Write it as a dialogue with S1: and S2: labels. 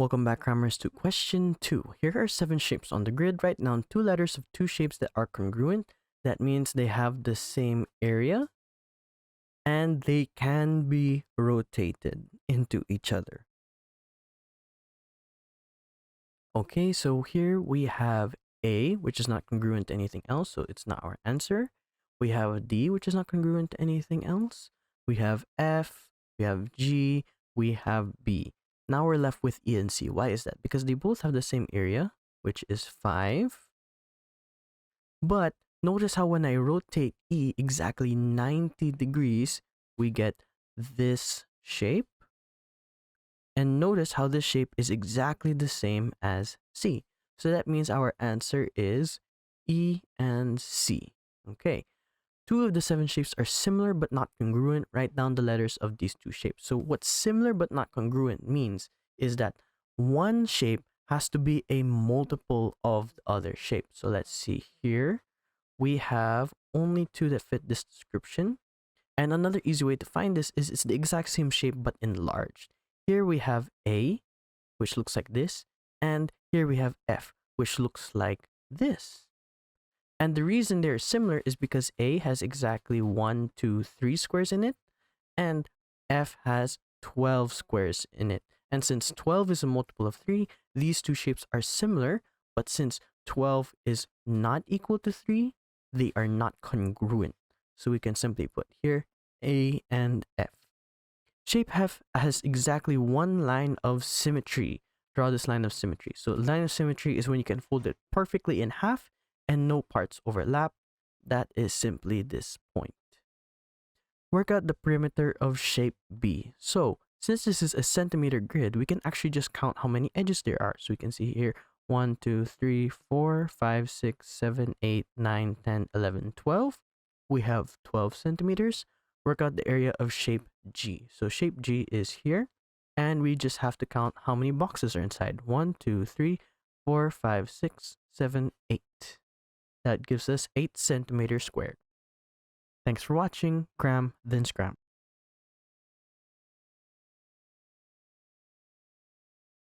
S1: Welcome back, Crammers, to question 2. Here are 7 shapes on the grid. Write down 2 letters of 2 shapes that are congruent. That means they have the same area and they can be rotated into each other. Okay, so here we have A, which is not congruent to anything else, so it's not our answer. We have D, which is not congruent to anything else. We have F, we have G, we have B. Now we're left with E and C. Why is that? Because they both have the same area, which is 5. But notice how when I rotate E exactly 90 degrees, we get this shape. And notice how this shape is exactly the same as C. So that means our answer is E and C. Okay. 2 of the 7 shapes are similar but not congruent. Write down the letters of these 2 shapes. So what similar but not congruent means is that one shape has to be a multiple of the other shape. So let's see here. We have only 2 that fit this description. And another easy way to find this is it's the exact same shape but enlarged. Here we have A, which looks like this, and here we have F, which looks like this. And the reason they're similar is because A has exactly 1, 2, 3 squares in it, and F has 12 squares in it. And since 12 is a multiple of 3, these 2 shapes are similar, but since 12 is not equal to 3, they are not congruent. So we can simply put here A and F. Shape F has exactly 1 line of symmetry. Draw this line of symmetry. So line of symmetry is when you can fold it perfectly in half and no parts overlap. That is simply this point. Work out the perimeter of shape B. So since this is a centimeter grid, we can actually just count how many edges there are. So we can see here 1, 2, 3, 4, 5, 6, 7, 8, 9, 10, 11, 12. We have 12 centimeters. Work out the area of shape G. So shape G is here, and we just have to count how many boxes are inside. 1, 2, 3, 4, 5, 6, 7, 8. That gives us 8 centimeters squared. Thanks for watching. Cram, then scram.